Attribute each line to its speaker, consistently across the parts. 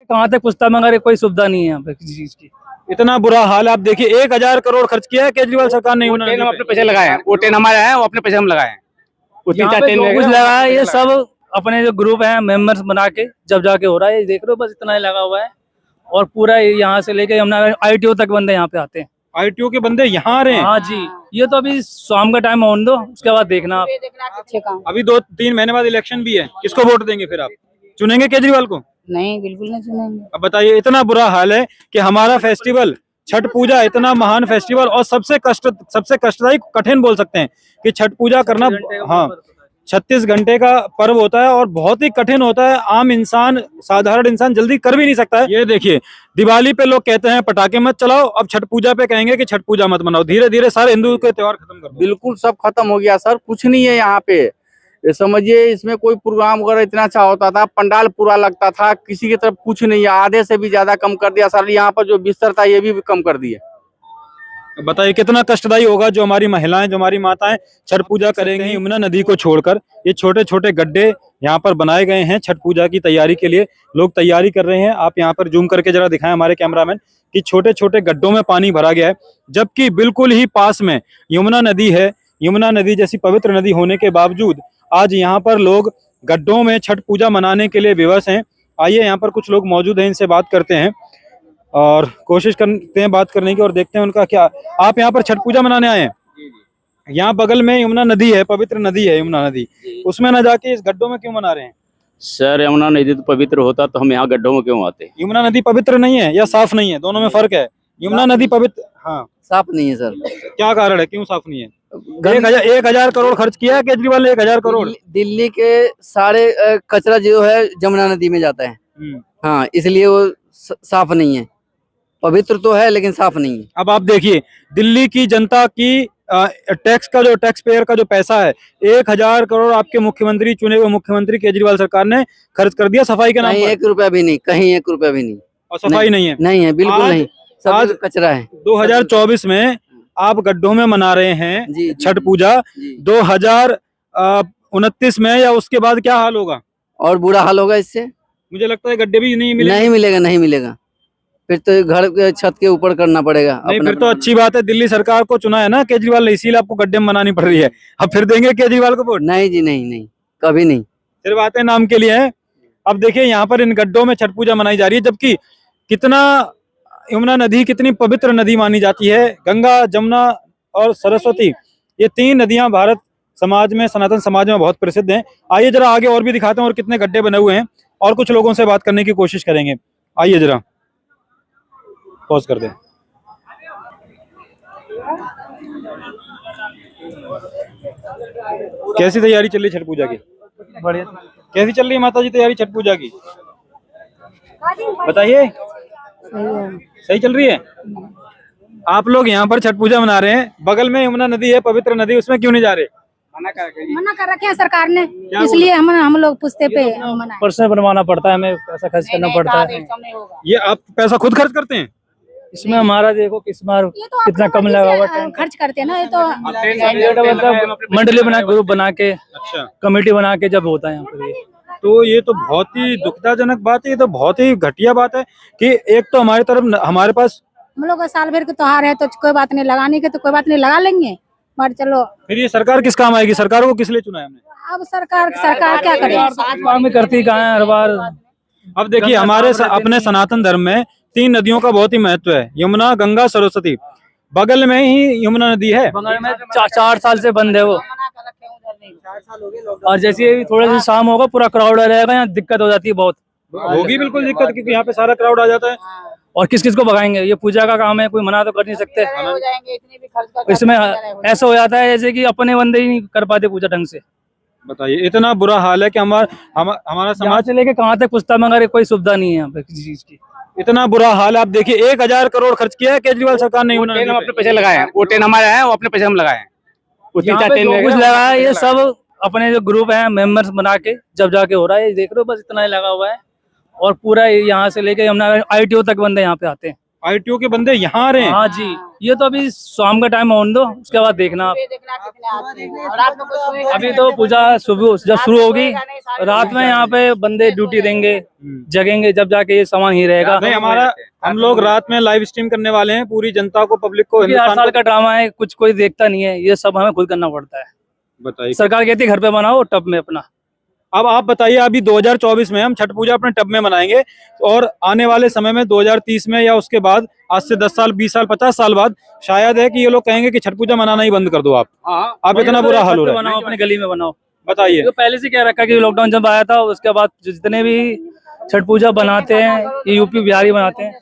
Speaker 1: कहाँ तक पूछता, मगर कोई सुविधा नहीं है यहाँ पे किसी चीज की।
Speaker 2: इतना बुरा हाल है। आप देखिए 1000 करोड़ खर्च किया है केजरीवाल सरकार ने।
Speaker 3: हम अपने पैसे लगाए हैं, वो ट्रेन हमारे हैं, वो अपने पैसे हम लगाए हैं।
Speaker 1: यहाँ पे जो कुछ लगा है ये सब अपने जो ग्रुप है मेंबर्स बना के जब जाके हो रहा है, ये देख रहे हो, बस इतना ही लगा हुआ है। और पूरा यहाँ से लेके यमुना ITO तक बंदे यहाँ पे आते हैं।
Speaker 2: ITO के बंदे यहाँ आ रहे हैं?
Speaker 1: हाँ जी, ये तो अभी शाम का टाइम होने दो, उसके बाद देखना आप।
Speaker 2: अभी 2-3 महीने बाद इलेक्शन भी है, किसको वोट देंगे फिर आप? चुनेंगे केजरीवाल को?
Speaker 4: नहीं, बिल्कुल नहीं चुनेंगे।
Speaker 2: अब बताइए, इतना बुरा हाल है कि हमारा फेस्टिवल छठ पूजा, इतना महान फेस्टिवल और सबसे कष्टदायी, कठिन बोल सकते हैं कि छठ पूजा करना, हाँ 36 घंटे का पर्व होता है और बहुत ही कठिन होता है। आम इंसान, साधारण इंसान जल्दी कर भी नहीं सकता है। ये देखिए, दिवाली पे लोग कहते हैं पटाखे मत चलाओ, अब छठ पूजा पे कहेंगे कि छठ पूजा मत मनाओ। धीरे धीरे सारे हिंदू के त्योहार खत्म कर दो।
Speaker 3: बिल्कुल सब खत्म हो गया सर, कुछ नहीं है यहाँ पे। ये समझिए, इसमें कोई प्रोग्राम वगैरह इतना अच्छा होता था, पंडाल पूरा लगता था, किसी की तरफ कुछ नहीं है। आधे से भी ज्यादा कम कर दिया सर। यहाँ पर जो बिस्तर था ये भी कम कर दिया।
Speaker 2: बताइए कितना कष्टदायी होगा जो हमारी महिलाएं, जो हमारी माताएं छठ पूजा करेंगी यमुना नदी को छोड़कर। ये छोटे छोटे गड्ढे यहाँ पर बनाए गए हैं छठ पूजा की तैयारी के लिए। लोग तैयारी कर रहे हैं। आप यहाँ पर जूम करके जरा दिखाएं हमारे कैमरामैन कि छोटे छोटे गड्ढों में पानी भरा गया है, जबकि बिल्कुल ही पास में यमुना नदी है। यमुना नदी जैसी पवित्र नदी होने के बावजूद आज यहाँ पर लोग गड्ढों में छठ पूजा मनाने के लिए विवश हैं। आइए, यहाँ पर कुछ लोग मौजूद हैं, इनसे बात करते हैं और कोशिश करते हैं बात करने की और देखते हैं उनका क्या। आप यहाँ पर छठ पूजा मनाने आए हैं? यहाँ बगल में यमुना नदी है, पवित्र नदी है यमुना नदी, उसमें न जाके इस गड्ढों में क्यों मना रहे हैं?
Speaker 5: सर यमुना नदी तो पवित्र होता तो हम यहाँ गड्ढों में क्यों आते?
Speaker 2: यमुना नदी पवित्र नहीं है या साफ नहीं है? दोनों में फर्क है। यमुना नदी पवित्र, हाँ,
Speaker 3: साफ नहीं है सर।
Speaker 2: क्या कारण है, क्यों साफ नहीं है? 1000 करोड़ खर्च किया है केजरीवाल ने, 1000 करोड़।
Speaker 3: दिल्ली के सारे कचरा जो है यमुना नदी में जाता है। हाँ, इसलिए वो साफ नहीं है। पवित्र तो है लेकिन साफ नहीं है।
Speaker 2: अब आप देखिए, दिल्ली की जनता की टैक्स का, जो टैक्स पेयर का जो पैसा है, 1000 करोड़ आपके मुख्यमंत्री, चुने हुए मुख्यमंत्री केजरीवाल सरकार ने खर्च कर दिया सफाई के नाम पर।
Speaker 3: 1 रुपया भी नहीं, कहीं 1 रुपया भी नहीं।
Speaker 2: और सफाई नहीं है?
Speaker 3: नहीं है, बिल्कुल नहीं, सब कचरा है।
Speaker 2: 2024 में आप गड्ढों में मना रहे हैं छठ पूजा, 2029 में या उसके बाद क्या हाल होगा?
Speaker 3: और बुरा हाल होगा इससे।
Speaker 2: मुझे लगता है गड्ढे भी नहीं मिलेंगे।
Speaker 3: नहीं मिलेगा, नहीं मिलेगा। फिर तो घर के छत के ऊपर करना पड़ेगा।
Speaker 2: नहीं, फिर तो अच्छी बात है, दिल्ली सरकार को चुना है ना केजरीवाल ने, इसीलिए आपको गड्ढे में मनानी पड़ रही है। अब फिर देंगे केजरीवाल को वोट?
Speaker 3: नहीं जी, नहीं नहीं, कभी नहीं।
Speaker 2: सिर्फ बातें नाम के लिए है। अब देखिए, यहाँ पर इन गड्ढों में छठ पूजा मनाई जा रही है, जबकि कितना यमुना नदी कितनी पवित्र नदी मानी जाती है। गंगा, जमुना और सरस्वती, ये 3 नदियां भारत समाज में, सनातन समाज में बहुत प्रसिद्ध हैं। आइए जरा आगे और भी दिखाते हैं और कितने गड्ढे बने हुए हैं, और कुछ लोगों से बात करने की कोशिश करेंगे। आइए जरा पॉज कर दें। कैसी तैयारी चल रही छठ पूजा की? बढ़िया। कैसी चल रही है माता जी तैयारी छठ पूजा की? बताइए। सही चल रही है? आप लोग यहाँ पर छठ पूजा मना रहे हैं, बगल में यमुना नदी है, पवित्र नदी, उसमें क्यों नहीं जा रहे?
Speaker 4: मना कर रखे हैं सरकार ने, इसलिए हम लोग पूछते पे
Speaker 1: पर्सनल बनवाना पड़ता है, हमें पैसा खर्च करना पड़ता है।
Speaker 2: ये आप पैसा खुद खर्च करते हैं?
Speaker 1: इसमें हमारा देखो किस बार कितना कम लगा हुआ है।
Speaker 4: खर्च करते हैं ना, ये तो
Speaker 1: मतलब मंडली बना, ग्रुप बना के,
Speaker 2: अच्छा,
Speaker 1: कमेटी बना के जब होता है यहाँ पर।
Speaker 2: तो ये तो बहुत ही दुखदाजनक बात है, ये तो बहुत ही घटिया बात है कि एक तो हमारी तरफ, हमारे पास
Speaker 4: हम लोग का साल भर के त्योहार है तो कोई बात नहीं, लगाने के तो कोई बात नहीं, लगा लेंगे, पर चलो
Speaker 2: फिर ये सरकार किस काम आएगी? सरकार को किस लिए चुना है हमने?
Speaker 4: अब सरकार क्या करे,
Speaker 1: में करती कहाँ है हर बार।
Speaker 2: अब देखिए, हमारे अपने सनातन धर्म में 3 नदियों का बहुत ही महत्व है, यमुना, गंगा, सरस्वती। बगल में ही यमुना नदी है,
Speaker 1: बगल में 4 साल से बंद है वो, और जैसे थोड़ा सा शाम होगा पूरा क्राउड रहेगा, यहाँ दिक्कत हो जाती है बहुत।
Speaker 2: होगी बिल्कुल दिक्कत, क्योंकि यहाँ पे सारा क्राउड आ जाता है।
Speaker 1: और किस किस को भगाएंगे? ये पूजा का काम है, कोई मना तो कर नहीं सकते। इसमें ऐसा हो जाता है जैसे कि अपने बंदे ही नहीं कर पाते पूजा ढंग से।
Speaker 2: बताइए, इतना बुरा हाल है कि हमारा समाज
Speaker 1: से लेके कहाँ तक पूछता, मगर कोई सुविधा नहीं है यहाँ पे किसी चीज की।
Speaker 2: इतना बुरा हाल है। आप देखिए, 1000 करोड़ खर्च किया है केजरीवाल सरकार ने।
Speaker 3: हम अपने पैसे लगाए हैं, वो ट्रेन हमारे हैं, वो अपने पैसे हम लगाए हैं।
Speaker 1: यहाँ पे जो कुछ लगा है ये सब अपने जो ग्रुप है मेंबर्स बना के जब जाके हो रहा है, ये देख रहे हो, बस इतना ही लगा हुआ है। और पूरा यहाँ से लेके यमुना ITO तक बंदे यहाँ पे आते हैं।
Speaker 2: आईटीओ के बंदे यहाँ आ रहे हैं।
Speaker 1: हाँ जी, ये तो अभी शाम का टाइम होने दो, उसके बाद देखना आप। अभी तो पूजा सुबह जब शुरू होगी, रात में यहाँ पे बंदे ड्यूटी देंगे, जगेंगे, जब जाके ये सामान ही रहेगा।
Speaker 2: नहीं, हम लोग रात में लाइव स्ट्रीम करने वाले हैं, पूरी जनता को, पब्लिक को,
Speaker 1: क्योंकि हर साल का ड्रामा है, कुछ कोई देखता नहीं है, ये सब हमें खुद करना पड़ता है।
Speaker 2: बताइए,
Speaker 1: सरकार कहती है घर पे बनाओ टब में अपना।
Speaker 2: अब आप बताइए, अभी 2024 में हम छठ पूजा अपने टब में मनाएंगे और आने वाले समय में 2030 में या उसके बाद, आज से 10 साल, 20 साल, 50 साल बाद शायद है कि ये लोग कहेंगे कि छठ पूजा मनाना ही बंद कर दो आप इतना बुरा हाल हो रहा है।
Speaker 1: बनाओ, अपनी गली में बनाओ।
Speaker 2: बताइए,
Speaker 1: तो पहले से क्या रखा कि लॉकडाउन जब आया था, उसके बाद जितने भी छठ पूजा बनाते हैं, ये यूपी बिहारी बनाते हैं,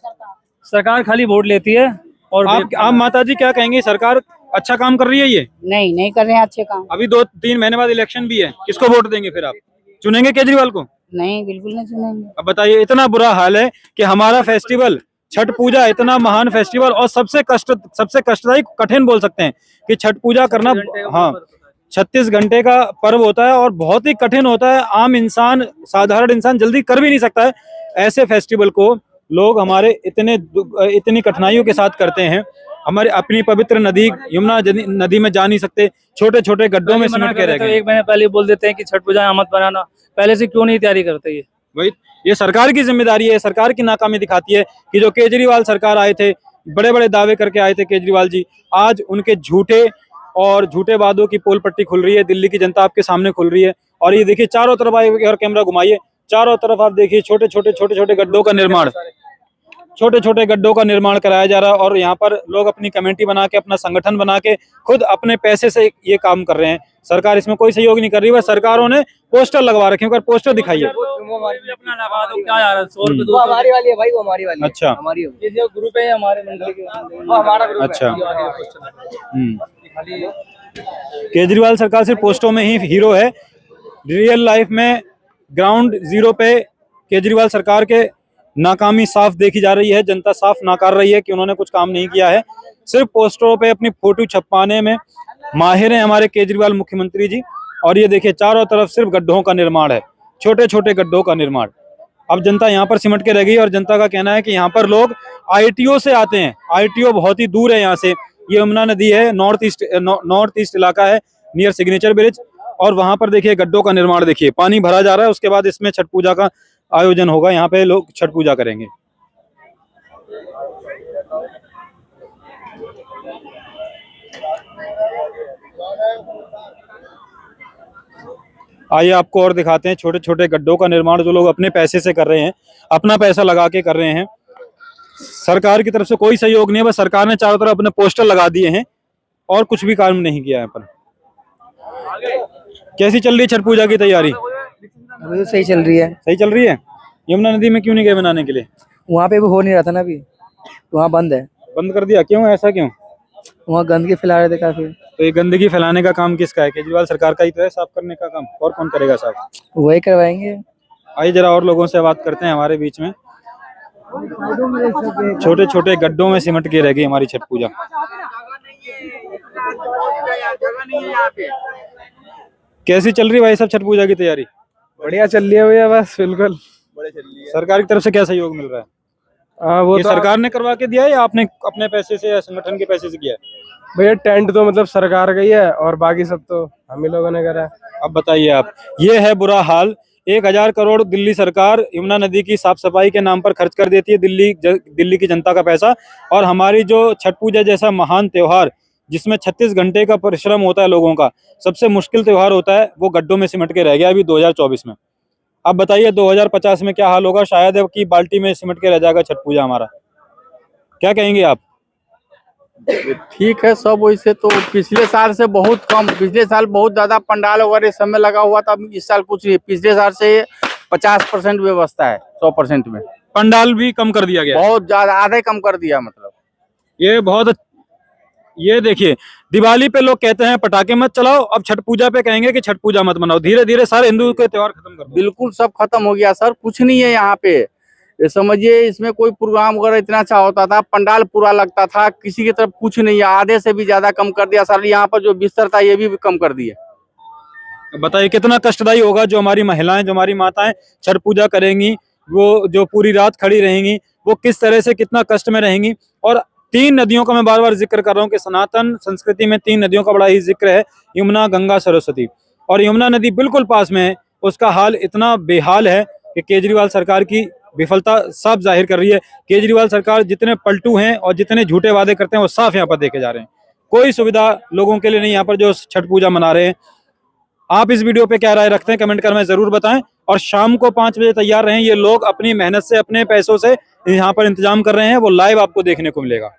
Speaker 1: सरकार खाली वोट लेती है। और
Speaker 2: आप माता जी क्या कहेंगे, सरकार अच्छा काम कर रही है? ये
Speaker 4: नहीं कर रहे हैं अच्छे काम।
Speaker 2: अभी 2-3 महीने बाद इलेक्शन भी है, किसको वोट देंगे फिर? आप चुनेंगे केजरीवाल को?
Speaker 4: नहीं, बिल्कुल नहीं चुनेंगे।
Speaker 2: अब बताइए, इतना बुरा हाल है कि हमारा फेस्टिवल छठ पूजा, इतना महान फेस्टिवल और सबसे कष्टदायी, कठिन बोल सकते हैं कि छठ पूजा करना, हाँ 36 घंटे का पर्व होता है और बहुत ही कठिन होता है। आम इंसान, साधारण इंसान जल्दी कर भी नहीं सकता है। ऐसे फेस्टिवल को लोग हमारे इतनी कठिनाइयों के साथ करते हैं। हमारे अपनी पवित्र नदी यमुना नदी में जा नहीं सकते, छोटे छोटे गड्ढों में सिमट के रह गए।
Speaker 1: 1 महीने पहले बोल देते हैं कि छठ पूजा मत बनाना, पहले से क्यों नहीं तैयारी करते? ये
Speaker 2: वही, ये सरकार की जिम्मेदारी है, सरकार की नाकामी दिखाती है कि जो केजरीवाल सरकार आए थे, बड़े बड़े दावे करके आए थे केजरीवाल जी, आज उनके झूठे वादों की पोल पट्टी खुल रही है, दिल्ली की जनता आपके सामने खुल रही है। और ये देखिए, चारों तरफ आए और कैमरा घुमाइए, चारों तरफ आप देखिए छोटे छोटे गड्ढों का निर्माण, छोटे छोटे गड्ढों का निर्माण कराया जा रहा है। और यहाँ पर लोग अपनी कमेटी बना के, अपना संगठन बना के, खुद अपने पैसे से ये काम कर रहे हैं। सरकार इसमें कोई सहयोग नहीं कर रही है। सरकारों ने पोस्टर लगवा रखे हैं, पोस्टर दिखाइए।
Speaker 1: अपना लगा दो, क्या यार, 100 रुपए,
Speaker 6: वो हमारी वाली है भाई, वो हमारी वाली है।
Speaker 2: अच्छा,
Speaker 6: हमारी है।
Speaker 1: ये जो ग्रुप है हमारे मंडल के,
Speaker 6: वो हमारा ग्रुप
Speaker 2: अच्छा।
Speaker 6: है।
Speaker 2: केजरीवाल सरकार सिर्फ पोस्टों में ही हीरो है, रियल लाइफ में ग्राउंड जीरो पे केजरीवाल सरकार के नाकामी साफ देखी जा रही है। जनता साफ नकार रही है कि उन्होंने कुछ काम नहीं किया है। सिर्फ पोस्टरों पे अपनी फोटो छपवाने में माहिर हैं हमारे केजरीवाल मुख्यमंत्री जी। और ये देखिए, चारों तरफ सिर्फ गड्ढों का निर्माण है, छोटे छोटे गड्ढों का निर्माण। अब जनता यहाँ पर सिमट के रह गई और जनता का कहना है कि यहाँ पर लोग आईटीओ से आते हैं। आईटीओ बहुत ही दूर है यहाँ से, ये यमुना नदी है, नॉर्थ ईस्ट इलाका है, नियर सिग्नेचर ब्रिज। और वहां पर देखिए गड्ढों का निर्माण, देखिए पानी भरा जा रहा है। उसके बाद इसमें छठ पूजा का आयोजन होगा, यहाँ पे लोग छठ पूजा करेंगे। आइए आपको और दिखाते हैं छोटे छोटे गड्ढों का निर्माण जो लोग अपने पैसे से कर रहे हैं, अपना पैसा लगा के कर रहे हैं। सरकार की तरफ से कोई सहयोग नहीं है, बस सरकार ने चारों तरफ अपने पोस्टर लगा दिए हैं और कुछ भी काम नहीं किया है। पर कैसी चल रही है छठ पूजा की तैयारी?
Speaker 6: अभी तो सही चल रही है।
Speaker 2: सही चल रही है। यमुना नदी में क्यों नहीं गए बनाने के लिए?
Speaker 6: वहाँ पे भी हो नहीं रहा था ना, अभी वहाँ बंद है।
Speaker 2: बंद कर दिया, क्यों, ऐसा क्यों?
Speaker 6: वहाँ गंदगी फैला रहे थे काफी।
Speaker 2: तो ये गंदगी फैलाने का काम किसका है? केजरीवाल सरकार का ही तो है साफ करने का काम, और कौन करेगा साफ?
Speaker 6: वही करवाएंगे।
Speaker 2: आइए जरा और लोगों से बात करते हैं हमारे बीच में। छोटे छोटे गड्ढों में सिमट के रह गई हमारी छठ पूजा। कैसी चल रही भाई सब छठ पूजा की तैयारी?
Speaker 7: बढ़िया चल रही है भैया, बस बिल्कुल।
Speaker 2: सरकार की तरफ से क्या सहयोग मिल रहा है?
Speaker 7: वो
Speaker 2: ये
Speaker 7: तो
Speaker 2: सरकार ने करवा के दिया है या आपने अपने पैसे से या संगठन के पैसे से किया है?
Speaker 7: भैया टेंट तो मतलब सरकार का ही है और बाकी सब तो हम ही लोगों ने करा है।
Speaker 2: अब बताइए आप, ये है बुरा हाल। 1000 करोड़ दिल्ली सरकार यमुना नदी की साफ सफाई के नाम पर खर्च कर देती है, दिल्ली की जनता का पैसा। और हमारी जो छठ पूजा जैसा महान त्योहार, जिसमें 36 घंटे का परिश्रम होता है लोगों का, सबसे मुश्किल त्योहार होता है, वो गड्ढों में सिमट के रह गया अभी 2024 में। अब बताइए 2050 में क्या हाल होगा? शायद है कि बाल्टी में सिमट के रह जाएगा छठ पूजा हमारा। क्या कहेंगे आप?
Speaker 3: ठीक है सब वैसे तो पिछले साल से बहुत कम, पिछले साल बहुत ज्यादा पंडाल वगैरह समय लगा हुआ था, इस साल कुछ नहीं। पिछले साल से 50% व्यवस्था है, 100% में
Speaker 2: पंडाल भी कम कर दिया गया,
Speaker 3: बहुत ज्यादा, आधे कम कर दिया मतलब।
Speaker 2: ये देखिए, दिवाली पे लोग कहते हैं पटाखे मत चलाओ, अब छठ पूजा पे कहेंगे कि छठ पूजा मत मनाओ। धीरे धीरे सारे हिंदू के त्योहार खत्म कर दो।
Speaker 3: बिल्कुल सब खत्म हो गया सर, कुछ नहीं है यहाँ पे। ये समझिए, इसमें कोई प्रोग्राम वगैरह इतना अच्छा होता था, पंडाल पूरा लगता था, किसी की तरफ कुछ नहीं है, आधे से भी ज्यादा कम कर दिया सर। यहाँ पर जो बिस्तर था ये भी कम कर दिया।
Speaker 2: बताइए कितना कष्टदायी होगा जो हमारी महिलाएं, जो हमारी माताएं छठ पूजा करेंगी वो जो पूरी रात खड़ी रहेंगी, वो किस तरह से कितना कष्ट में रहेंगी। और 3 नदियों का मैं बार बार जिक्र कर रहा हूँ कि सनातन संस्कृति में 3 नदियों का बड़ा ही जिक्र है, यमुना, गंगा, सरस्वती। और यमुना नदी बिल्कुल पास में है, उसका हाल इतना बेहाल है कि केजरीवाल सरकार की विफलता साफ जाहिर कर रही है। केजरीवाल सरकार जितने पलटू हैं और जितने झूठे वादे करते हैं वो साफ यहाँ पर देखे जा रहे हैं। कोई सुविधा लोगों के लिए नहीं यहाँ पर जो छठ पूजा मना रहे हैं। आप इस वीडियो पे क्या राय रखते हैं कमेंट कर में जरूर बताएं। और शाम को 5 बजे तैयार रहें, ये लोग अपनी मेहनत से अपने पैसों से यहाँ पर इंतजाम कर रहे हैं, वो लाइव आपको देखने को मिलेगा।